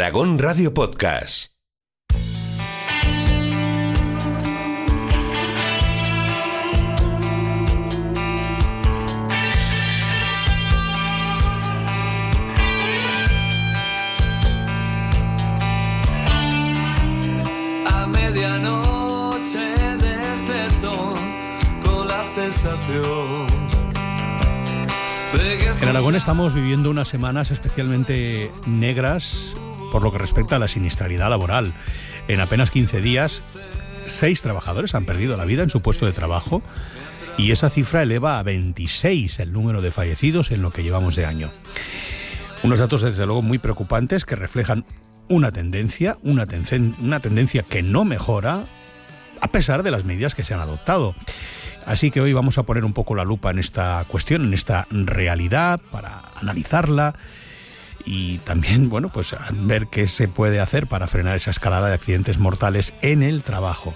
Aragón Radio Podcast. A medianoche despertó con la sensación. En Aragón estamos viviendo unas semanas especialmente negras por lo que respecta a la siniestralidad laboral. En apenas 15 días, 6 trabajadores han perdido la vida en su puesto de trabajo y esa cifra eleva a 26 el número de fallecidos en lo que llevamos de año. Unos datos desde luego muy preocupantes que reflejan una tendencia que no mejora a pesar de las medidas que se han adoptado. Así que hoy vamos a poner un poco la lupa en esta cuestión, en esta realidad, para analizarla y también, bueno, pues ver qué se puede hacer para frenar esa escalada de accidentes mortales en el trabajo.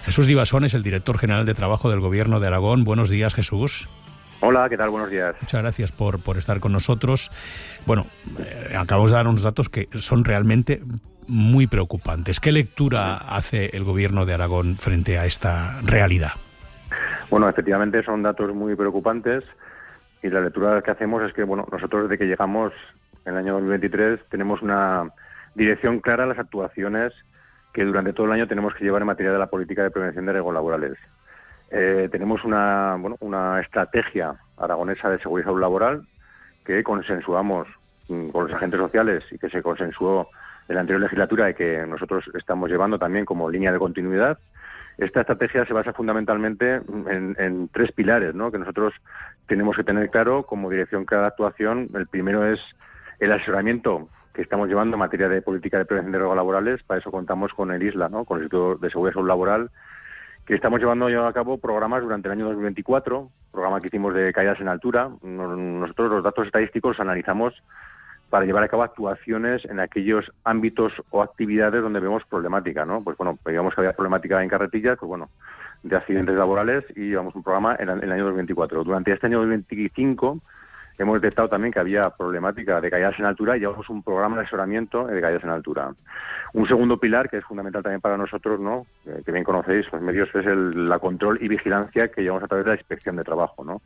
Jesús Divasón es el director general de Trabajo del Gobierno de Aragón. Buenos días, Jesús. Hola, ¿qué tal? Buenos días. Muchas gracias por estar con nosotros. Bueno, acabamos de dar unos datos que son realmente muy preocupantes. ¿Qué lectura hace el Gobierno de Aragón frente a esta realidad? Bueno, efectivamente son datos muy preocupantes y la lectura que hacemos es que, bueno, nosotros desde que llegamos en el año 2023 tenemos una dirección clara a las actuaciones que durante todo el año tenemos que llevar en materia de la política de prevención de riesgos laborales. Tenemos una estrategia aragonesa de seguridad y salud laboral que consensuamos con los agentes sociales y que se consensuó en la anterior legislatura y que nosotros estamos llevando también como línea de continuidad. Esta estrategia se basa fundamentalmente en 3 pilares, ¿no?, que nosotros tenemos que tener claro como dirección clara de actuación. El primero es el asesoramiento que estamos llevando en materia de política de prevención de riesgos laborales. Para eso contamos con el ISLA, ¿no?, con el Instituto de Seguridad y Salud Laboral, que estamos llevando a cabo programas durante el año 2024, programa que hicimos de caídas en altura. Nosotros los datos estadísticos analizamos para llevar a cabo actuaciones en aquellos ámbitos o actividades donde vemos problemática, ¿no? Pues bueno, veíamos que había problemática en carretillas, pues bueno, de accidentes laborales, y llevamos un programa en el año 2024. Durante este año 2025 hemos detectado también que había problemática de caídas en altura y llevamos un programa de asesoramiento de caídas en altura. Un segundo pilar que es fundamental también para nosotros, ¿no?, que bien conocéis los medios, es la control y vigilancia que llevamos a través de la inspección de trabajo, ¿no?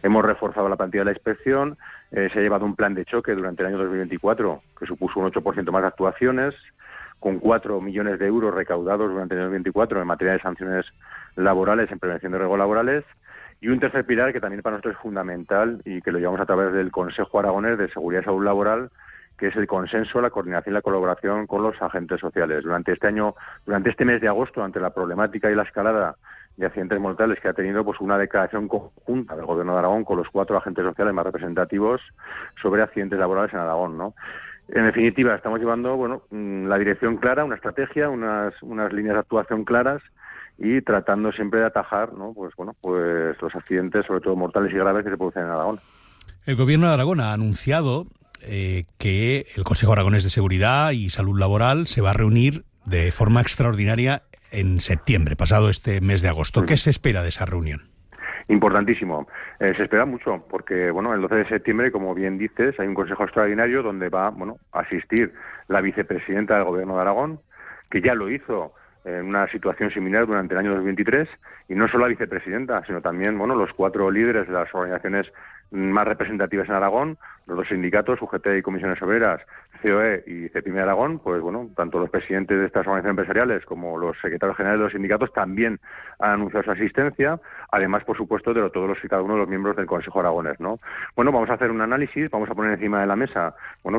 Hemos reforzado la plantilla de la inspección, se ha llevado un plan de choque durante el año 2024 que supuso un 8% más de actuaciones, con 4 millones de euros recaudados durante el año 2024 en materia de sanciones laborales en prevención de riesgos laborales. Y un tercer pilar que también para nosotros es fundamental y que lo llevamos a través del Consejo Aragonés de Seguridad y Salud Laboral, que es el consenso, la coordinación y la colaboración con los agentes sociales. Durante este mes de agosto, ante la problemática y la escalada de accidentes mortales que ha tenido, pues una declaración conjunta del Gobierno de Aragón con los 4 agentes sociales más representativos sobre accidentes laborales en Aragón, ¿no? En definitiva, estamos llevando, bueno, la dirección clara, una estrategia, unas líneas de actuación claras, y tratando siempre de atajar, ¿no?, pues los accidentes, sobre todo mortales y graves, que se producen en Aragón. El Gobierno de Aragón ha anunciado que el Consejo Aragonés de Seguridad y Salud Laboral se va a reunir de forma extraordinaria en septiembre, pasado este mes de agosto. ¿Qué se espera de esa reunión? Importantísimo. Se espera mucho porque, bueno, el 12 de septiembre, como bien dices, hay un Consejo Extraordinario donde va, a asistir la vicepresidenta del Gobierno de Aragón, que ya lo hizo en una situación similar durante el año 2023, y no solo la vicepresidenta, sino también, los 4 líderes de las organizaciones más representativas en Aragón, los 2 sindicatos, UGT y Comisiones Obreras, COE y CEPIME de Aragón, pues tanto los presidentes de estas organizaciones empresariales como los secretarios generales de los sindicatos también han anunciado su asistencia, además, por supuesto, de todos y cada uno de los miembros del Consejo Aragonés, ¿no? Bueno, vamos a hacer un análisis, vamos a poner encima de la mesa,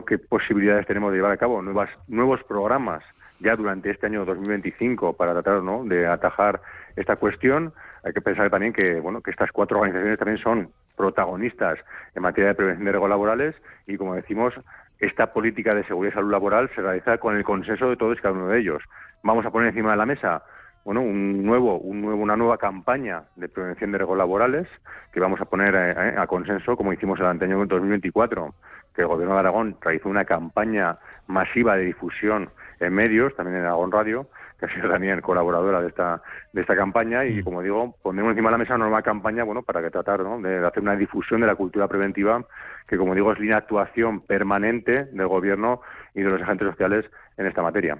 qué posibilidades tenemos de llevar a cabo nuevos programas ya durante este año 2025 para tratar, ¿no?, de atajar esta cuestión. Hay que pensar también que estas 4 organizaciones también son protagonistas en materia de prevención de riesgos laborales y, como decimos, esta política de seguridad y salud laboral se realiza con el consenso de todos y cada uno de ellos. Vamos a poner encima de la mesa una nueva campaña de prevención de riesgos laborales que vamos a poner a consenso, como hicimos el año 2024, que el Gobierno de Aragón realizó una campaña masiva de difusión en medios, también en Aragón Radio, que ha sido también colaboradora de esta campaña, y, como digo, ponemos encima de la mesa una nueva campaña, para que tratar, ¿no?, de hacer una difusión de la cultura preventiva, que, como digo, es línea de actuación permanente del Gobierno y de los agentes sociales en esta materia.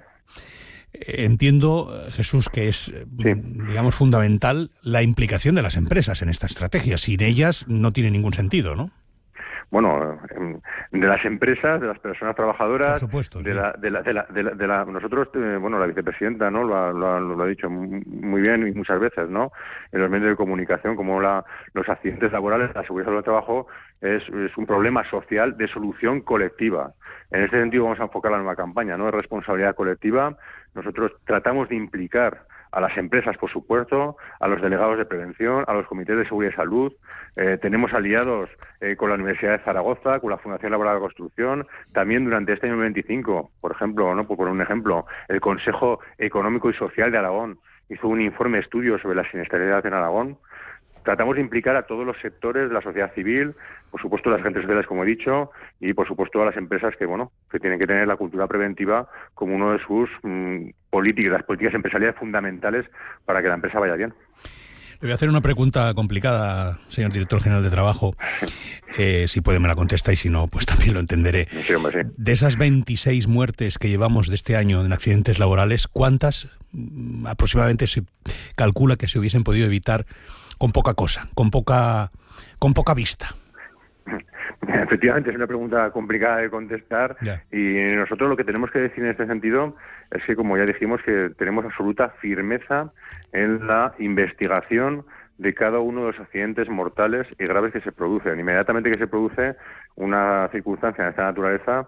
Entiendo, Jesús, que es, digamos, fundamental la implicación de las empresas en esta estrategia. Sin ellas no tiene ningún sentido, ¿no? Bueno, de las empresas, de las personas trabajadoras, por supuesto, nosotros, la vicepresidenta, ¿no? Lo ha dicho muy bien y muchas veces, ¿no? En los medios de comunicación, como los accidentes laborales, la seguridad del trabajo es un problema social de solución colectiva. En este sentido vamos a enfocar la nueva campaña, ¿no? De responsabilidad colectiva. Nosotros tratamos de implicar a las empresas, por supuesto, a los delegados de prevención, a los comités de seguridad y salud. Tenemos aliados con la Universidad de Zaragoza, con la Fundación Laboral de Construcción. También durante este año 25, por ejemplo, ¿no? Por poner un ejemplo, el Consejo Económico y Social de Aragón hizo un informe estudio sobre la siniestralidad en Aragón. Tratamos de implicar a todos los sectores de la sociedad civil, por supuesto las agentes sociales, como he dicho, y por supuesto a las empresas que tienen que tener la cultura preventiva como uno de sus políticas, las políticas empresariales fundamentales para que la empresa vaya bien. Le voy a hacer una pregunta complicada, señor director general de Trabajo. Si puede me la contesta y si no, pues también lo entenderé. Sí, hombre, sí. De esas 26 muertes que llevamos de este año en accidentes laborales, ¿cuántas aproximadamente se calcula que se hubiesen podido evitar con poca cosa, con poca vista? Efectivamente, es una pregunta complicada de contestar. Ya. Y nosotros lo que tenemos que decir en este sentido es que, como ya dijimos, que tenemos absoluta firmeza en la investigación de cada uno de los accidentes mortales y graves que se producen. Inmediatamente que se produce una circunstancia de esta naturaleza,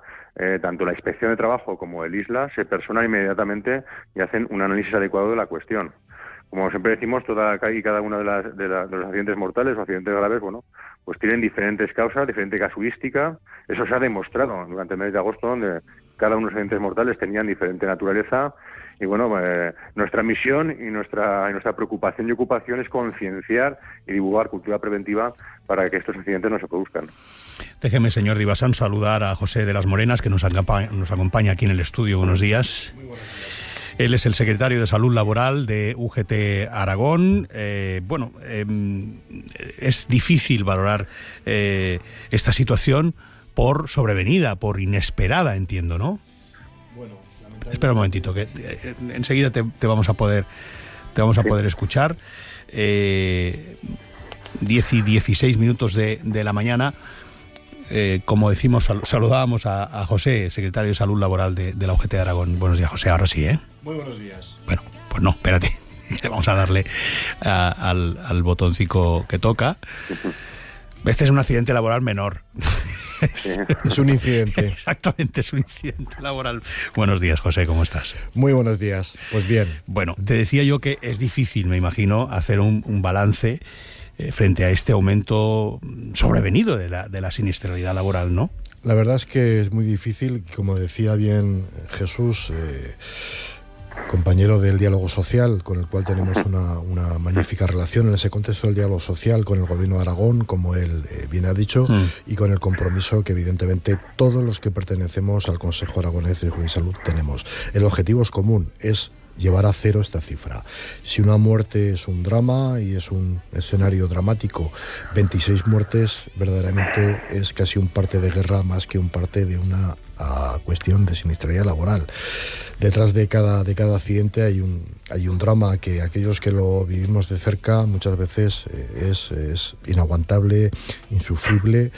tanto la Inspección de Trabajo como el ISLA se personan inmediatamente y hacen un análisis adecuado de la cuestión. Como siempre decimos, toda y cada uno de los accidentes mortales o accidentes graves, pues tienen diferentes causas, diferente casuística. Eso se ha demostrado durante el mes de agosto, donde cada uno de los accidentes mortales tenían diferente naturaleza. Y nuestra misión y nuestra preocupación y ocupación es concienciar y divulgar cultura preventiva para que estos accidentes no se produzcan. Déjeme, señor Dibasan, saludar a José de las Morenas, que nos acompaña aquí en el estudio. Buenos días. Él es el secretario de Salud Laboral de UGT Aragón. Es difícil valorar esta situación por sobrevenida, por inesperada, entiendo, ¿no? Bueno, espera un momentito, que enseguida te vamos a poder escuchar. 10 y 16 minutos de la mañana. Como decimos, saludábamos a José, secretario de Salud Laboral de la UGT de Aragón. Buenos días, José. Ahora sí, ¿eh? Muy buenos días. Bueno, pues no, espérate. Vamos a darle al botoncito que toca. Este es un accidente laboral menor. Es un incidente. Exactamente, es un incidente laboral. Buenos días, José, ¿cómo estás? Muy buenos días. Pues bien. Bueno, te decía yo que es difícil, me imagino, hacer un balance frente a este aumento sobrevenido de la siniestralidad laboral, ¿no? La verdad es que es muy difícil, como decía bien Jesús, compañero del diálogo social, con el cual tenemos una magnífica relación en ese contexto del diálogo social con el Gobierno de Aragón, como él bien ha dicho, y con el compromiso que evidentemente todos los que pertenecemos al Consejo Aragonés de Seguridad y Salud tenemos. El objetivo es común, es llevar a cero esta cifra. Si una muerte es un drama y es un escenario dramático, 26 muertes verdaderamente es casi un parte de guerra más que un parte de una cuestión de siniestralidad laboral. Detrás de cada accidente hay un drama que aquellos que lo vivimos de cerca muchas veces es inaguantable, insufrible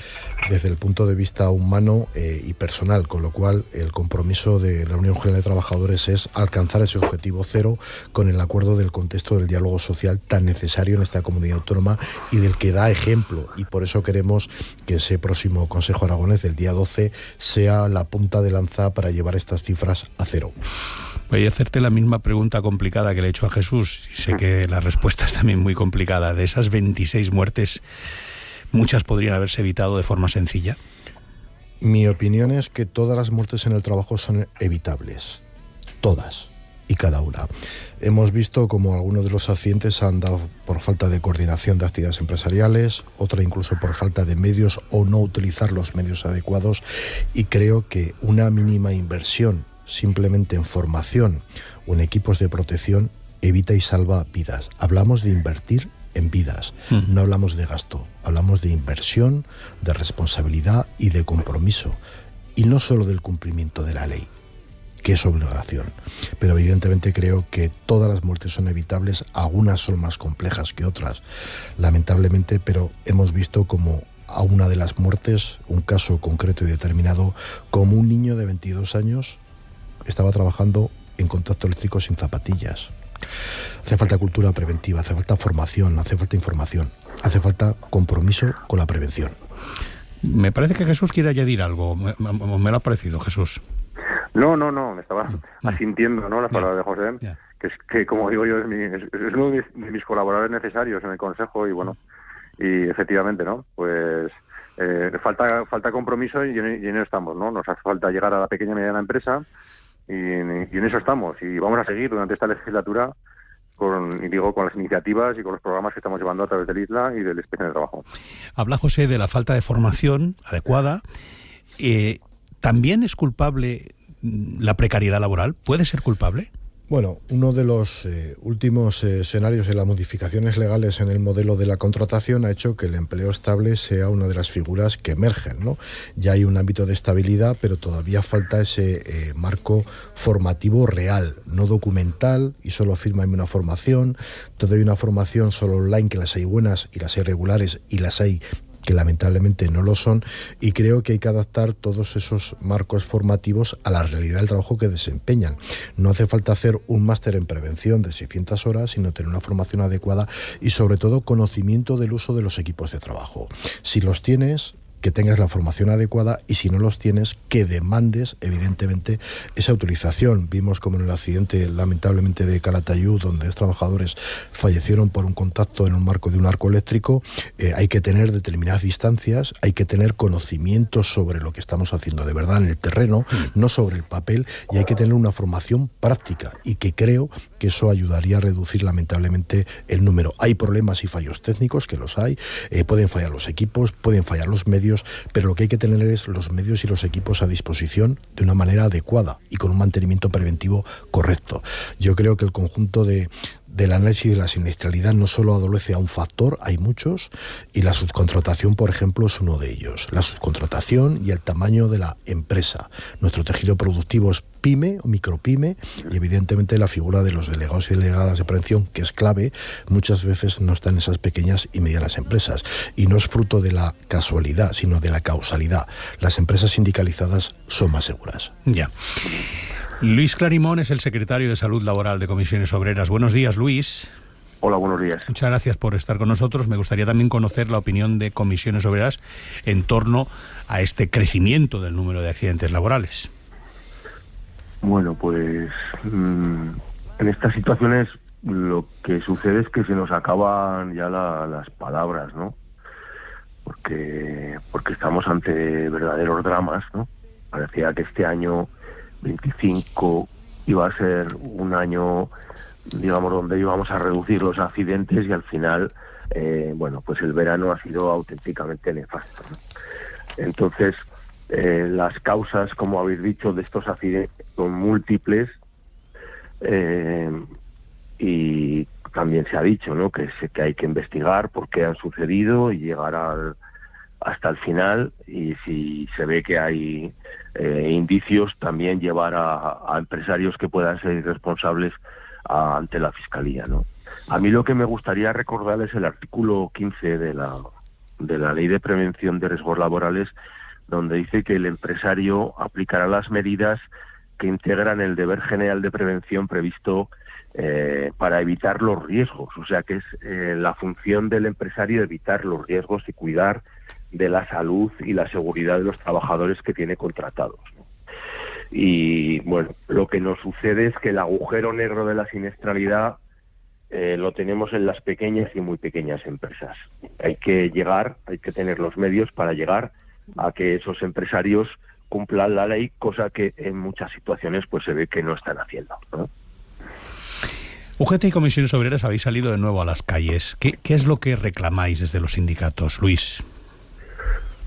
desde el punto de vista humano y personal, con lo cual el compromiso de la Unión General de Trabajadores es alcanzar ese objetivo cero con el acuerdo del contexto del diálogo social tan necesario en esta comunidad autónoma y del que da ejemplo, y por eso queremos que ese próximo Consejo Aragonés del día 12 sea la punta de lanza para llevar estas cifras a cero. Voy a hacerte la misma pregunta complicada que le he hecho a Jesús, y sé que la respuesta es también muy complicada. De esas 26 muertes, ¿muchas podrían haberse evitado de forma sencilla? Mi opinión es que todas las muertes en el trabajo son evitables, todas y cada una. Hemos visto como algunos de los accidentes se han dado por falta de coordinación de actividades empresariales, otra incluso por falta de medios o no utilizar los medios adecuados, y creo que una mínima inversión simplemente en formación o en equipos de protección evita y salva vidas. Hablamos de invertir en vidas, no hablamos de gasto, hablamos de inversión, de responsabilidad y de compromiso. y no solo del cumplimiento de la ley, que es obligación. Pero evidentemente creo que todas las muertes son evitables, algunas son más complejas que otras, lamentablemente, pero hemos visto como a una de las muertes, un caso concreto y determinado, como un niño de 22 años estaba trabajando en contacto eléctrico sin zapatillas. Hace falta cultura preventiva, hace falta formación, hace falta información, hace falta compromiso con la prevención. Me parece que Jesús quiere añadir algo. Me lo ha parecido, Jesús. No, me estaba asintiendo, ¿no?, las palabras de José, que como digo yo, es uno de mis colaboradores necesarios en el Consejo, y bueno, y efectivamente, ¿no?, pues falta compromiso, y en eso estamos, ¿no? Nos hace falta llegar a la pequeña y mediana empresa, y en eso estamos, y vamos a seguir durante esta legislatura con las iniciativas y con los programas que estamos llevando a través del ISLA y del Inspección de Trabajo. Habla José de la falta de formación adecuada. ¿También es culpable la precariedad laboral? ¿Puede ser culpable? Bueno, uno de los últimos escenarios de las modificaciones legales en el modelo de la contratación ha hecho que el empleo estable sea una de las figuras que emergen, ¿no? Ya hay un ámbito de estabilidad, pero todavía falta ese marco formativo real, no documental, y solo fírmame una formación. Te doy una formación solo online, que las hay buenas y las hay regulares y las hay que lamentablemente no lo son, y creo que hay que adaptar todos esos marcos formativos a la realidad del trabajo que desempeñan. No hace falta hacer un máster en prevención de 600 horas, sino tener una formación adecuada y sobre todo conocimiento del uso de los equipos de trabajo. Si los tienes, que tengas la formación adecuada, y si no los tienes, que demandes evidentemente esa utilización. Vimos como en el accidente lamentablemente de Calatayud, donde los trabajadores fallecieron por un contacto en un marco de un arco eléctrico. Hay que tener determinadas distancias, hay que tener conocimientos sobre lo que estamos haciendo de verdad en el terreno, no sobre el papel, y hay que tener una formación práctica, y que creo que eso ayudaría a reducir lamentablemente el número. Hay problemas y fallos técnicos, que los hay, pueden fallar los equipos, pueden fallar los medios, pero lo que hay que tener es los medios y los equipos a disposición de una manera adecuada y con un mantenimiento preventivo correcto. Yo creo que el conjunto del análisis de la siniestralidad no solo adolece a un factor, hay muchos, y la subcontratación, por ejemplo, es uno de ellos. La subcontratación y el tamaño de la empresa. Nuestro tejido productivo es pyme o micropyme, y evidentemente la figura de los delegados y delegadas de prevención, que es clave, muchas veces no está en esas pequeñas y medianas empresas, y no es fruto de la casualidad, sino de la causalidad. Las empresas sindicalizadas son más seguras. Ya. Luis Clarimón es el secretario de Salud Laboral de Comisiones Obreras. Buenos días, Luis. Hola, buenos días. Muchas gracias por estar con nosotros. Me gustaría también conocer la opinión de Comisiones Obreras en torno a este crecimiento del número de accidentes laborales. Bueno, pues en estas situaciones lo que sucede es que se nos acaban ya las palabras, ¿no? Porque estamos ante verdaderos dramas, ¿no? Parecía que este año 25 iba a ser un año, digamos, donde íbamos a reducir los accidentes, y al final, pues el verano ha sido auténticamente nefasto, ¿no? Entonces, las causas, como habéis dicho, de estos accidentes son múltiples, y también se ha dicho, ¿no?, que hay que investigar por qué han sucedido y llegar hasta el final, y si se ve que hay indicios, también llevar a empresarios que puedan ser responsables ante la Fiscalía, ¿no? A mí lo que me gustaría recordar es el artículo 15 de la Ley de Prevención de Riesgos Laborales, donde dice que el empresario aplicará las medidas que integran el deber general de prevención previsto para evitar los riesgos. O sea que es la función del empresario evitar los riesgos y cuidar de la salud y la seguridad de los trabajadores que tiene contratados, ¿no? Y bueno, lo que nos sucede es que el agujero negro de la siniestralidad lo tenemos en las pequeñas y muy pequeñas empresas. Hay que tener los medios para llegar a que esos empresarios cumplan la ley, cosa que en muchas situaciones pues se ve que no están haciendo, ¿no? UGT y Comisiones Obreras habéis salido de nuevo a las calles. ¿Qué es lo que reclamáis desde los sindicatos, Luis?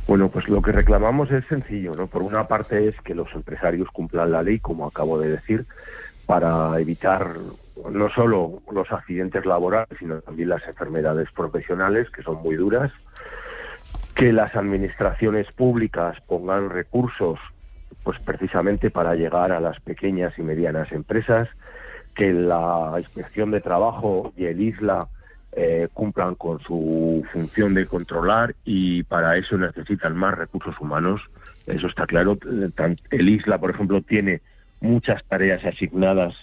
Bueno, pues lo que reclamamos es sencillo, ¿no? Por una parte es que los empresarios cumplan la ley, como acabo de decir, para evitar no solo los accidentes laborales, sino también las enfermedades profesionales, que son muy duras, que las administraciones públicas pongan recursos pues precisamente para llegar a las pequeñas y medianas empresas, que la Inspección de Trabajo y el ISLA cumplan con su función de controlar, y para eso necesitan más recursos humanos. Eso está claro. El ISLA, por ejemplo, tiene muchas tareas asignadas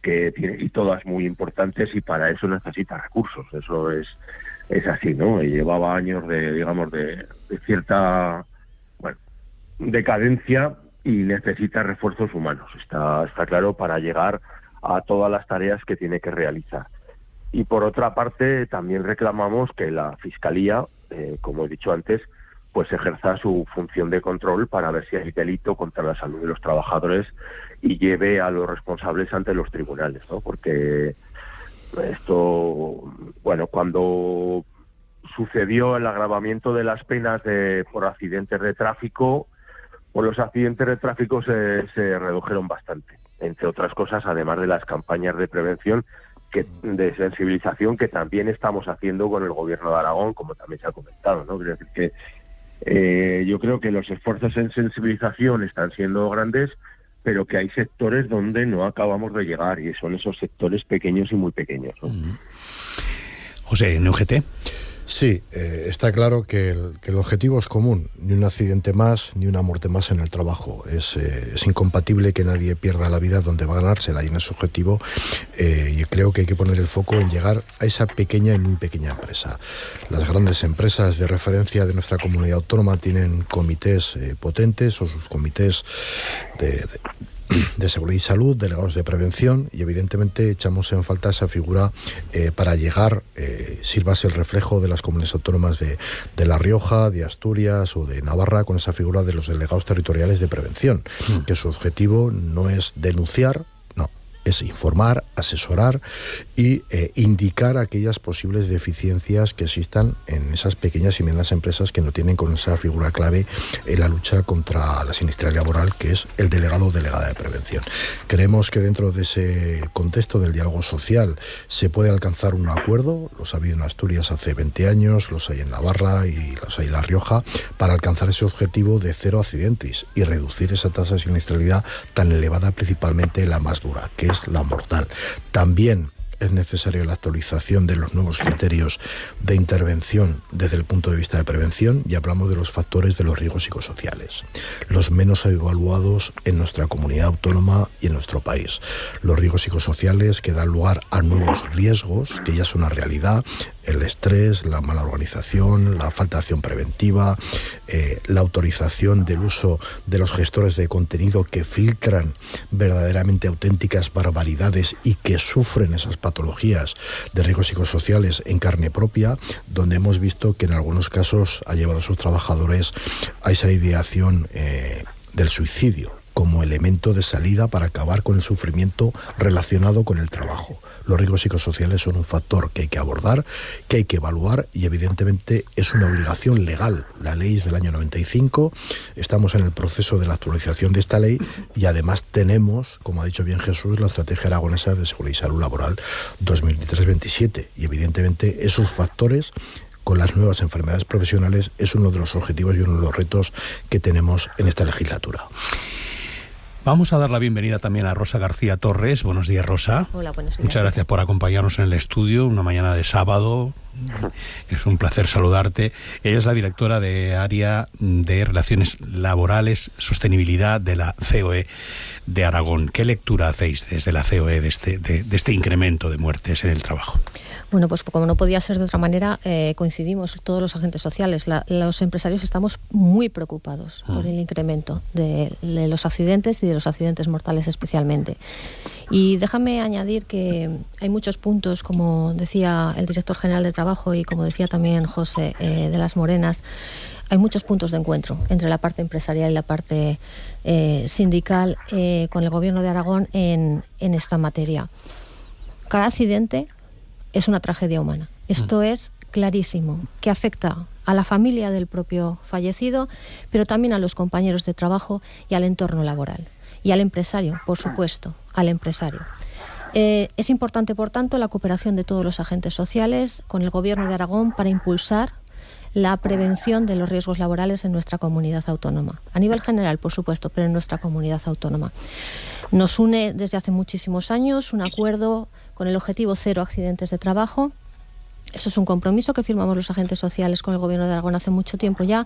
y todas muy importantes, y para eso necesita recursos. Eso es así, ¿no? Llevaba años de cierta decadencia y necesita refuerzos humanos. Está claro, para llegar a todas las tareas que tiene que realizar. Y por otra parte, también reclamamos que la Fiscalía, como he dicho antes, pues ejerza su función de control para ver si hay delito contra la salud de los trabajadores y lleve a los responsables ante los tribunales, ¿no? Porque esto, cuando sucedió el agravamiento de las penas por accidentes de tráfico, pues los accidentes de tráfico se redujeron bastante, entre otras cosas, además de las campañas de prevención, de sensibilización que también estamos haciendo con el Gobierno de Aragón, como también se ha comentado, ¿no? Es decir, que yo creo que los esfuerzos en sensibilización están siendo grandes, pero que hay sectores donde no acabamos de llegar, y son esos sectores pequeños y muy pequeños, ¿no? José, en UGT. Sí, está claro que el objetivo es común. Ni un accidente más, ni una muerte más en el trabajo. Es incompatible que nadie pierda la vida donde va a ganársela, y en ese objetivo y creo que hay que poner el foco en llegar a esa pequeña y muy pequeña empresa. Las grandes empresas de referencia de nuestra comunidad autónoma tienen comités potentes, o sus comités de seguridad y salud, delegados de prevención, y evidentemente echamos en falta esa figura para llegar, sírvase el reflejo de las comunidades autónomas de La Rioja, de Asturias o de Navarra, con esa figura de los delegados territoriales de prevención, que su objetivo no es denunciar, es informar, asesorar y indicar aquellas posibles deficiencias que existan en esas pequeñas y medianas empresas que no tienen con esa figura clave en la lucha contra la siniestralidad laboral, que es el delegado o delegada de prevención. Creemos que dentro de ese contexto del diálogo social se puede alcanzar un acuerdo. Los ha habido en Asturias hace 20 años, los hay en Navarra y los hay en La Rioja, para alcanzar ese objetivo de 0 accidentes y reducir esa tasa de siniestralidad tan elevada, principalmente la más dura, que es la mortal. También es necesaria la actualización de los nuevos criterios de intervención desde el punto de vista de prevención, y hablamos de los factores de los riesgos psicosociales, los menos evaluados en nuestra comunidad autónoma y en nuestro país. Los riesgos psicosociales que dan lugar a nuevos riesgos que ya son una realidad: el estrés, la mala organización, la falta de acción preventiva, la autorización del uso de los gestores de contenido que filtran verdaderamente auténticas barbaridades y que sufren esas patologías de riesgos psicosociales en carne propia, donde hemos visto que en algunos casos ha llevado a sus trabajadores a esa ideación del suicidio como elemento de salida para acabar con el sufrimiento relacionado con el trabajo. Los riesgos psicosociales son un factor que hay que abordar, que hay que evaluar, y evidentemente es una obligación legal. La ley es del año 95, estamos en el proceso de la actualización de esta ley, y además tenemos, como ha dicho bien Jesús, la Estrategia Aragonesa de Seguridad y Salud Laboral 2023-27, y evidentemente esos factores con las nuevas enfermedades profesionales es uno de los objetivos y uno de los retos que tenemos en esta legislatura. Vamos a dar la bienvenida también a Rosa García Torres. Buenos días, Rosa. Hola, buenos días. Muchas gracias por acompañarnos en el estudio, una mañana de sábado. Es un placer saludarte. Ella es la directora de Área de Relaciones Laborales, Sostenibilidad de la COE de Aragón. ¿Qué lectura hacéis desde la COE de este incremento de muertes en el trabajo? Bueno, pues como no podía ser de otra manera, coincidimos todos los agentes sociales. Los empresarios estamos muy preocupados por el incremento de los accidentes y de los accidentes mortales especialmente. Y déjame añadir que hay muchos puntos, como decía el director general de Trabajo y como decía también José de las Morenas, hay muchos puntos de encuentro entre la parte empresarial y la parte sindical con el Gobierno de Aragón en esta materia. Cada accidente es una tragedia humana. Esto es clarísimo, que afecta a la familia del propio fallecido, pero también a los compañeros de trabajo y al entorno laboral. Y al empresario, por supuesto, al empresario. Es importante, por tanto, la cooperación de todos los agentes sociales con el Gobierno de Aragón para impulsar la prevención de los riesgos laborales en nuestra comunidad autónoma. A nivel general, por supuesto, pero en nuestra comunidad autónoma. Nos une desde hace muchísimos años un acuerdo con el objetivo 0 accidentes de trabajo. Eso es un compromiso que firmamos los agentes sociales con el Gobierno de Aragón hace mucho tiempo ya.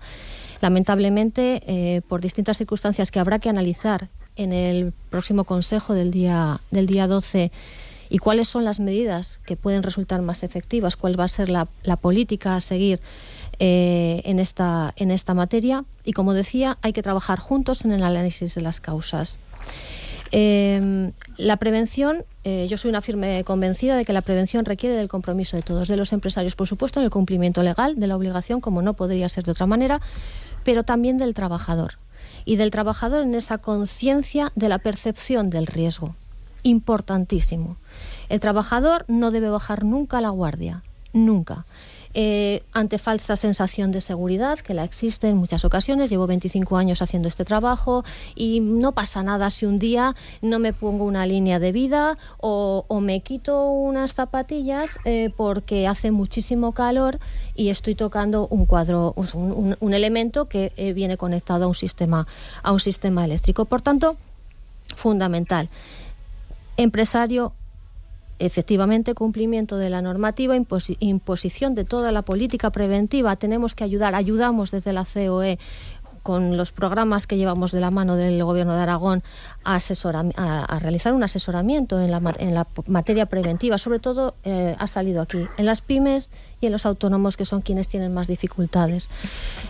Lamentablemente, por distintas circunstancias que habrá que analizar en el próximo Consejo del día 12, y cuáles son las medidas que pueden resultar más efectivas, cuál va a ser la política a seguir en esta materia. Y como decía, hay que trabajar juntos en el análisis de las causas. La prevención, yo soy una firme convencida de que la prevención requiere del compromiso de todos, de los empresarios, por supuesto, en el cumplimiento legal de la obligación, como no podría ser de otra manera, pero también del trabajador. Y del trabajador en esa conciencia de la percepción del riesgo. Importantísimo. El trabajador no debe bajar nunca la guardia, nunca. Ante falsa sensación de seguridad, que la existe en muchas ocasiones. Llevo 25 años haciendo este trabajo y no pasa nada si un día no me pongo una línea de vida o me quito unas zapatillas porque hace muchísimo calor y estoy tocando un cuadro, un elemento que viene conectado a un sistema eléctrico. Por tanto, fundamental. Empresario, efectivamente, cumplimiento de la normativa, imposición de toda la política preventiva. Tenemos que ayudamos desde la COE con los programas que llevamos de la mano del Gobierno de Aragón a realizar un asesoramiento en la materia preventiva. Sobre todo ha salido aquí, en las pymes y en los autónomos, que son quienes tienen más dificultades.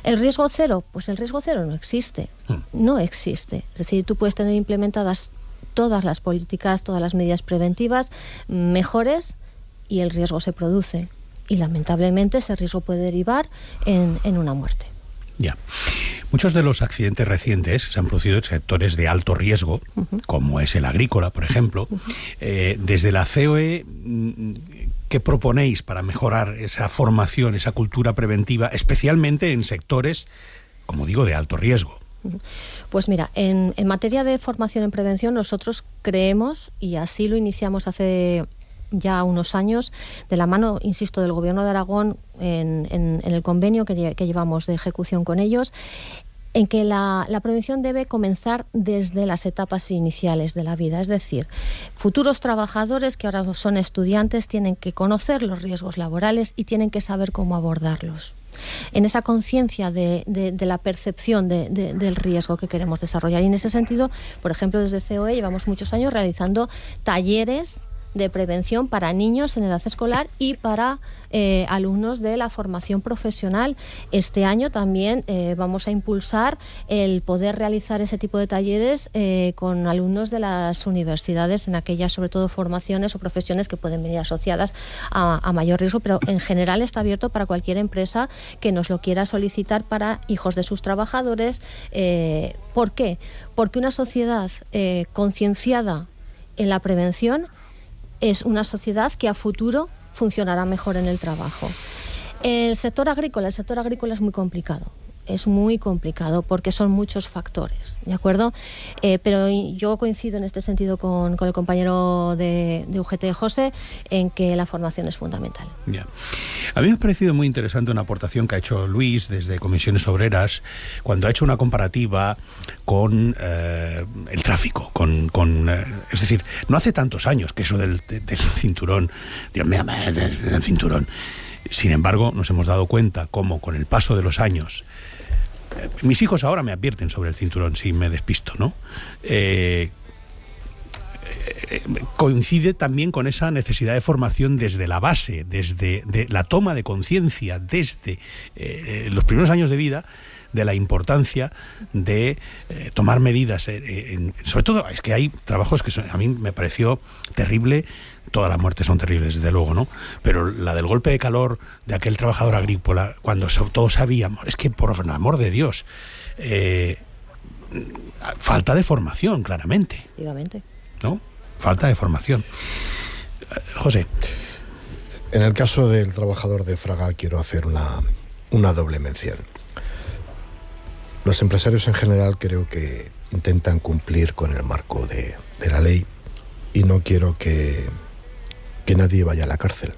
¿El riesgo cero? Pues el riesgo cero no existe. No existe. Es decir, tú puedes tener implementadas todas las políticas, todas las medidas preventivas mejores y el riesgo se produce. Y lamentablemente ese riesgo puede derivar en una muerte. Ya. Muchos de los accidentes recientes se han producido en sectores de alto riesgo, como es el agrícola, por ejemplo. Desde la COE, ¿qué proponéis para mejorar esa formación, esa cultura preventiva, especialmente en sectores, como digo, de alto riesgo? Pues mira, en materia de formación en prevención, nosotros creemos, y así lo iniciamos hace ya unos años, de la mano, insisto, del Gobierno de Aragón, en el convenio que llevamos de ejecución con ellos, en que la prevención debe comenzar desde las etapas iniciales de la vida. Es decir, futuros trabajadores que ahora son estudiantes tienen que conocer los riesgos laborales y tienen que saber cómo abordarlos. En esa conciencia de la percepción del riesgo que queremos desarrollar. Y en ese sentido, por ejemplo, desde COE llevamos muchos años realizando talleres de prevención para niños en edad escolar y para alumnos de la formación profesional. Este año también vamos a impulsar el poder realizar ese tipo de talleres con alumnos de las universidades en aquellas, sobre todo, formaciones o profesiones que pueden venir asociadas a mayor riesgo, pero en general está abierto para cualquier empresa que nos lo quiera solicitar para hijos de sus trabajadores. ¿Por qué? Porque una sociedad concienciada en la prevención es una sociedad que a futuro funcionará mejor en el trabajo. El sector agrícola es muy complicado. Es muy complicado porque son muchos factores, ¿de acuerdo? Pero yo coincido en este sentido con el compañero de UGT, José, en que la formación es fundamental. Ya. A mí me ha parecido muy interesante una aportación que ha hecho Luis desde Comisiones Obreras, cuando ha hecho una comparativa con el tráfico, es decir, no hace tantos años que eso del cinturón, Dios mío, el cinturón. Sin embargo, nos hemos dado cuenta cómo con el paso de los años, mis hijos ahora me advierten sobre el cinturón si me despisto, ¿no? Coincide también con esa necesidad de formación desde la base, desde la toma de conciencia, desde los primeros años de vida, de la importancia de tomar medidas. Sobre todo, es que hay trabajos que a mí me pareció terrible. Todas las muertes son terribles, desde luego, ¿no? Pero la del golpe de calor de aquel trabajador agrícola, cuando todos sabíamos, es que, por el amor de Dios, falta de formación, claramente. Efectivamente. ¿No? Falta de formación. José. En el caso del trabajador de Fraga quiero hacer una doble mención. Los empresarios en general creo que intentan cumplir con el marco de la ley y no quiero que nadie vaya a la cárcel.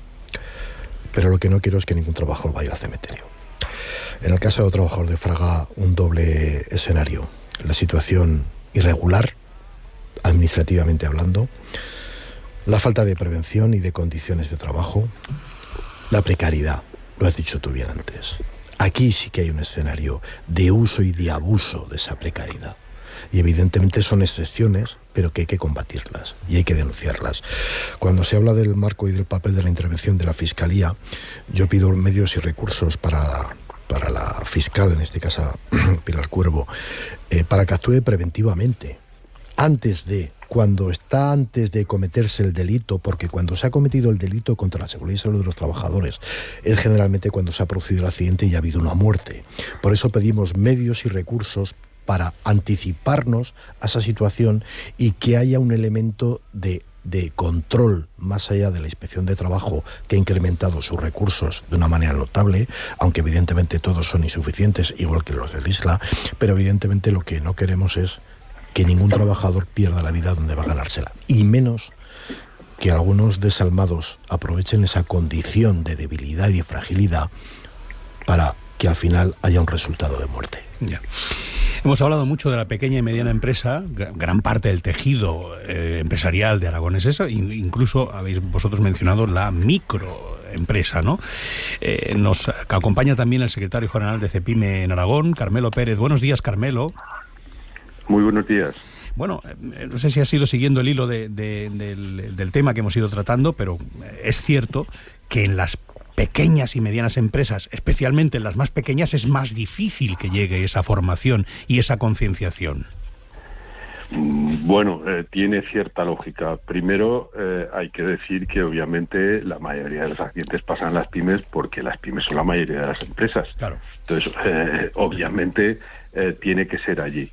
Pero lo que no quiero es que ningún trabajador vaya al cementerio. En el caso de trabajador de Fraga, un doble escenario. La situación irregular, administrativamente hablando, la falta de prevención y de condiciones de trabajo, la precariedad, lo has dicho tú bien antes. Aquí sí que hay un escenario de uso y de abuso de esa precariedad. Y evidentemente son excepciones, pero que hay que combatirlas y hay que denunciarlas. Cuando se habla del marco y del papel de la intervención de la Fiscalía, yo pido medios y recursos para la fiscal, en este caso Pilar Cuervo, para que actúe preventivamente, antes de cometerse el delito, porque cuando se ha cometido el delito contra la seguridad y salud de los trabajadores es generalmente cuando se ha producido el accidente y ha habido una muerte. Por eso pedimos medios y recursos para anticiparnos a esa situación y que haya un elemento de control más allá de la Inspección de Trabajo, que ha incrementado sus recursos de una manera notable, aunque evidentemente todos son insuficientes, igual que los del ISLA, pero evidentemente lo que no queremos es que ningún trabajador pierda la vida donde va a ganársela, y menos que algunos desalmados aprovechen esa condición de debilidad y fragilidad para que al final haya un resultado de muerte. Ya. Hemos hablado mucho de la pequeña y mediana empresa, gran parte del tejido empresarial de Aragón es eso, incluso habéis vosotros mencionado la microempresa, ¿no? Nos acompaña también el secretario general de CEPIME en Aragón, Carmelo Pérez. Buenos días, Carmelo. Muy buenos días. Bueno, no sé si has ido siguiendo el hilo del tema que hemos ido tratando, pero es cierto que en las pequeñas y medianas empresas, especialmente en las más pequeñas, es más difícil que llegue esa formación y esa concienciación. Bueno, tiene cierta lógica. Primero, hay que decir que obviamente la mayoría de los accidentes pasan en las pymes porque las pymes son la mayoría de las empresas. Claro. Entonces, obviamente, tiene que ser allí.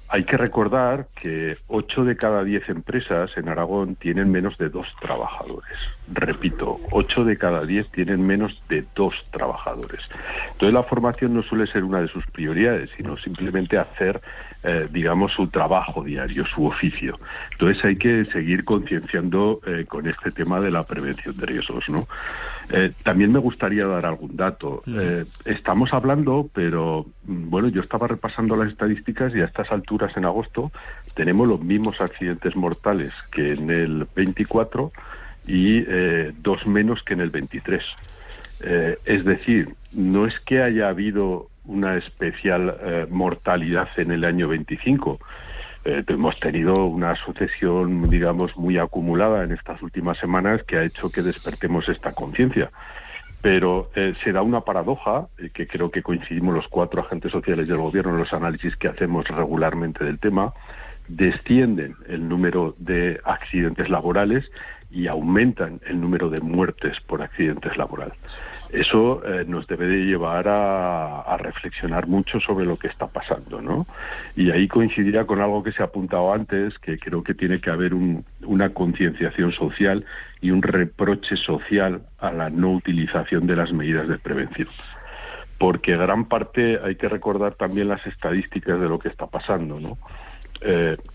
Hay que recordar que 8 de cada 10 empresas en Aragón tienen menos de 2 trabajadores. Repito, 8 de cada 10 tienen menos de 2 trabajadores. Entonces la formación no suele ser una de sus prioridades, sino simplemente hacer, digamos, su trabajo diario, su oficio. Entonces hay que seguir concienciando con este tema de la prevención de riesgos, ¿no? También me gustaría dar algún dato. Estamos hablando, pero bueno, yo estaba repasando las estadísticas y a estas alturas en agosto tenemos los mismos accidentes mortales que en el 24 y 2 menos que en el 23. Es decir, no es que haya habido una especial mortalidad en el año 25. Hemos tenido una sucesión, digamos, muy acumulada en estas últimas semanas que ha hecho que despertemos esta conciencia. Pero se da una paradoja, que creo que coincidimos los 4 agentes sociales del gobierno en los análisis que hacemos regularmente del tema. Descienden el número de accidentes laborales y aumentan el número de muertes por accidentes laborales. Eso nos debe de llevar a reflexionar mucho sobre lo que está pasando, ¿no? Y ahí coincidirá con algo que se ha apuntado antes, que creo que tiene que haber una concienciación social y un reproche social a la no utilización de las medidas de prevención. Porque gran parte, hay que recordar también las estadísticas de lo que está pasando, ¿no?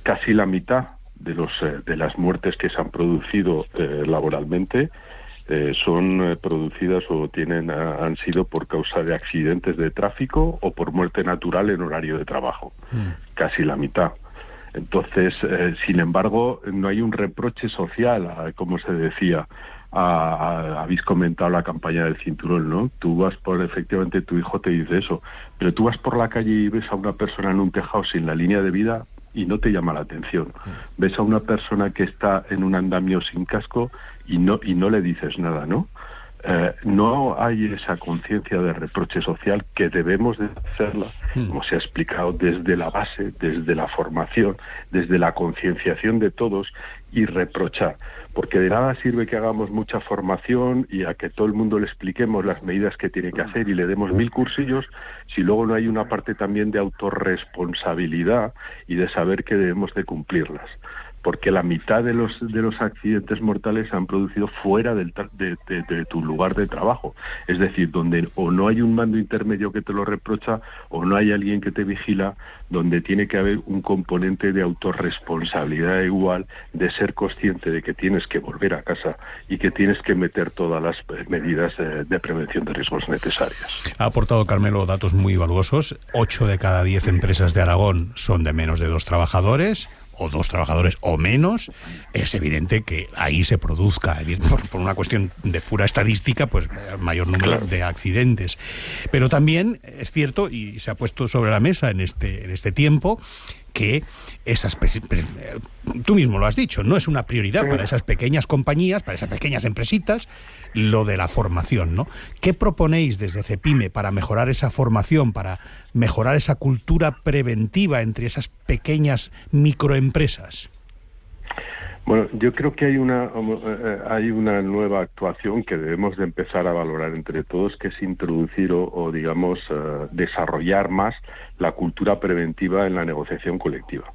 Casi la mitad de las muertes que se han producido laboralmente son producidas o han sido por causa de accidentes de tráfico o por muerte natural en horario de trabajo. Casi la mitad. Entonces, sin embargo, no hay un reproche social, como se decía. Habéis comentado la campaña del cinturón, ¿no? Tú vas efectivamente tu hijo te dice eso, pero tú vas por la calle y ves a una persona en un tejado sin la línea de vida y no te llama la atención. Ves a una persona que está en un andamio sin casco y no le dices nada, ¿no? No hay esa conciencia de reproche social que debemos de hacerla, como se ha explicado, desde la base, desde la formación, desde la concienciación de todos y reprochar. Porque de nada sirve que hagamos mucha formación y a que todo el mundo le expliquemos las medidas que tiene que hacer y le demos 1000 cursillos si luego no hay una parte también de autorresponsabilidad y de saber que debemos de cumplirlas. porque la mitad de los accidentes mortales se han producido fuera de tu lugar de trabajo. Es decir, donde o no hay un mando intermedio que te lo reprocha, o no hay alguien que te vigila, donde tiene que haber un componente de autorresponsabilidad igual, de ser consciente de que tienes que volver a casa y que tienes que meter todas las medidas de prevención de riesgos necesarias. Ha aportado Carmelo datos muy valuosos. 8 de cada 10 empresas de Aragón son de menos de 2 trabajadores, o 2 trabajadores o menos. Es evidente que ahí se produzca, por una cuestión de pura estadística, pues mayor número de accidentes. Pero también es cierto, y se ha puesto sobre la mesa en este tiempo, que tú mismo lo has dicho, no es una prioridad para esas pequeñas compañías, para esas pequeñas empresitas, lo de la formación, ¿no? ¿Qué proponéis desde CEPIME para mejorar esa formación, para mejorar esa cultura preventiva entre esas pequeñas microempresas? Bueno, yo creo que hay una nueva actuación que debemos de empezar a valorar entre todos, que es introducir o digamos, desarrollar más la cultura preventiva en la negociación colectiva.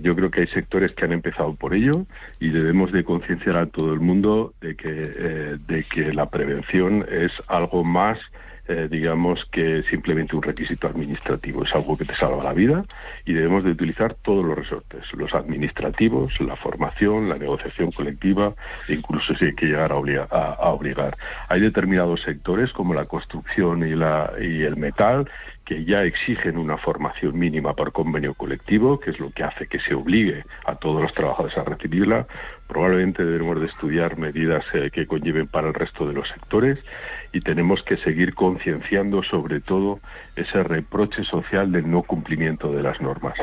Yo creo que hay sectores que han empezado por ello y debemos de concienciar a todo el mundo de que la prevención es algo más digamos que simplemente un requisito administrativo, es algo que te salva la vida y debemos de utilizar todos los resortes, los administrativos, la formación, la negociación colectiva, e incluso si hay que llegar a obligar. Hay determinados sectores como la construcción y el metal que ya exigen una formación mínima por convenio colectivo, que es lo que hace que se obligue a todos los trabajadores a recibirla. Probablemente debemos de estudiar medidas que conlleven para el resto de los sectores y tenemos que seguir concienciando sobre todo ese reproche social del no cumplimiento de las normas.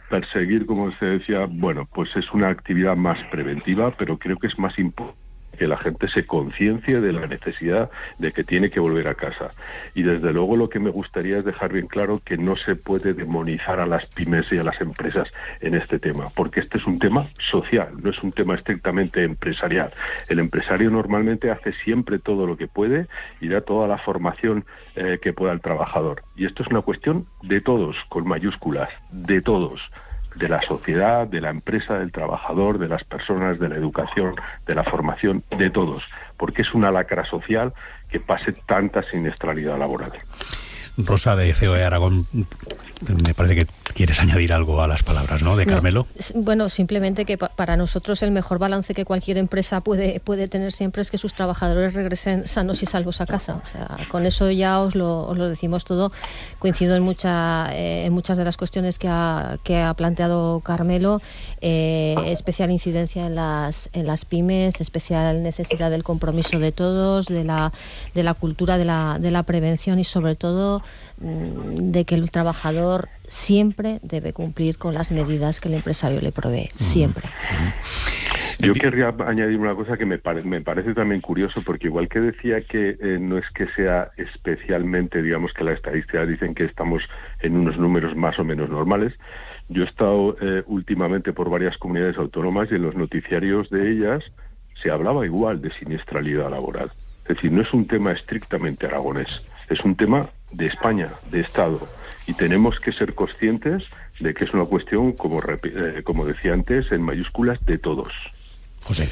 Perseguir, como usted decía, bueno, pues es una actividad más preventiva, pero creo que es más importante que la gente se conciencie de la necesidad de que tiene que volver a casa. Y desde luego lo que me gustaría es dejar bien claro que no se puede demonizar a las pymes y a las empresas en este tema, porque este es un tema social, no es un tema estrictamente empresarial. El empresario normalmente hace siempre todo lo que puede y da toda la formación que pueda al trabajador. Y esto es una cuestión de todos, con mayúsculas, de todos. De la sociedad, de la empresa, del trabajador, de las personas, de la educación, de la formación, de todos, porque es una lacra social que pase tanta siniestralidad laboral. Rosa, de COE Aragón, me parece que quieres añadir algo a las palabras, ¿no?, de Carmelo. Bueno, simplemente que para nosotros el mejor balance que cualquier empresa puede tener siempre es que sus trabajadores regresen sanos y salvos a casa. O sea, con eso ya os lo decimos todo. Coincido en muchas de las cuestiones que ha planteado Carmelo. Especial incidencia en las pymes, especial necesidad del compromiso de todos, de la cultura de la prevención y sobre todo de que el trabajador siempre debe cumplir con las medidas que el empresario le provee, siempre. Yo querría añadir una cosa que me parece también curioso, porque igual que decía que no es que sea especialmente, digamos que las estadísticas dicen que estamos en unos números más o menos normales, yo he estado últimamente por varias comunidades autónomas y en los noticiarios de ellas se hablaba igual de siniestralidad laboral. Es decir, no es un tema estrictamente aragonés, es un tema de España, de Estado, y tenemos que ser conscientes de que es una cuestión, como decía antes, en mayúsculas de todos. José.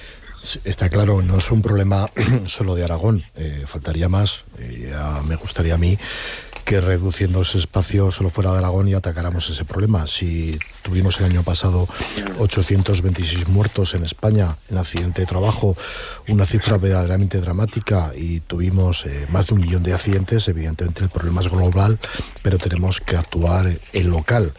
Está claro, no es un problema solo de Aragón, faltaría más. Ya me gustaría a mí que reduciendo ese espacio solo fuera de Aragón y atacáramos ese problema. Si tuvimos el año pasado 826 muertos en España en accidente de trabajo, una cifra verdaderamente dramática, y tuvimos más de 1 millón de accidentes, evidentemente el problema es global, pero tenemos que actuar en local.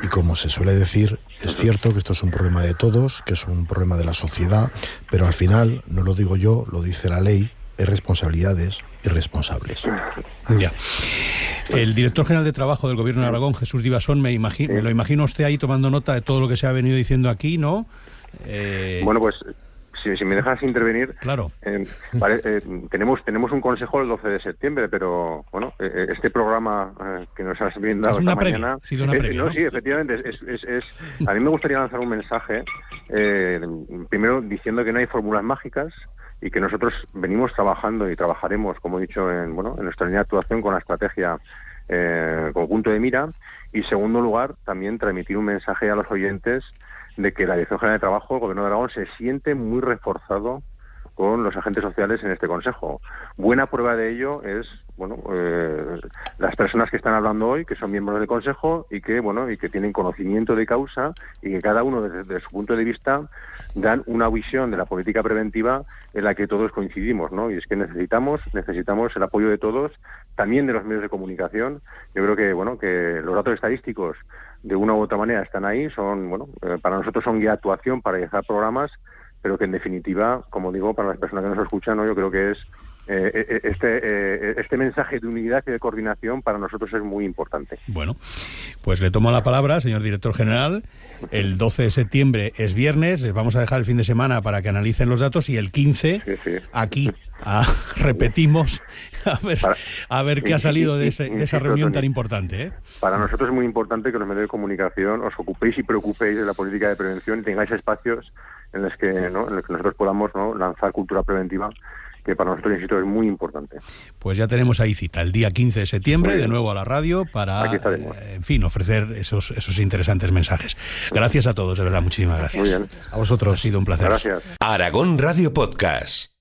Y como se suele decir, es cierto que esto es un problema de todos, que es un problema de la sociedad, pero al final, no lo digo yo, lo dice la ley, hay responsabilidades y responsables. Ya. El director general de Trabajo del Gobierno de Aragón, Jesús Divasón, me lo imagino usted ahí tomando nota de todo lo que se ha venido diciendo aquí, ¿no? Bueno, pues si me dejas intervenir, claro. Tenemos un consejo el 12 de septiembre, pero bueno, este programa que nos has brindado esta mañana, ¿no? Sí, efectivamente, a mí me gustaría lanzar un mensaje, primero diciendo que no hay fórmulas mágicas y que nosotros venimos trabajando y trabajaremos, como he dicho, en nuestra línea de actuación con la estrategia conjunto de mira, y segundo lugar, también transmitir un mensaje a los oyentes de que la Dirección General de Trabajo, el Gobierno de Aragón, se siente muy reforzado con los agentes sociales en este Consejo. Buena prueba de ello es, las personas que están hablando hoy, que son miembros del Consejo y que tienen conocimiento de causa y que cada uno desde su punto de vista dan una visión de la política preventiva en la que todos coincidimos, ¿no? Y es que necesitamos el apoyo de todos, también de los medios de comunicación. Yo creo que los datos estadísticos de una u otra manera están ahí, para nosotros son guía de actuación para realizar programas, pero que en definitiva, como digo, para las personas que nos escuchan, ¿no? Yo creo que es este mensaje de unidad y de coordinación para nosotros es muy importante. Bueno, pues le tomo la palabra, señor director general. El 12 de septiembre es viernes, les vamos a dejar el fin de semana para que analicen los datos y el 15 aquí repetimos a ver qué ha salido de esa reunión tan importante, ¿eh? Para nosotros es muy importante que los medios de comunicación os ocupéis y preocupéis de la política de prevención y tengáis espacios en los que nosotros podamos lanzar cultura preventiva, que para nosotros, insisto, es muy importante. Pues ya tenemos ahí cita, el día 15 de septiembre, de nuevo a la radio, para, ofrecer esos interesantes mensajes. Gracias a todos, de verdad, muchísimas gracias. Muy bien. A vosotros. Ha sido un placer. Gracias. Aragón Radio Podcast.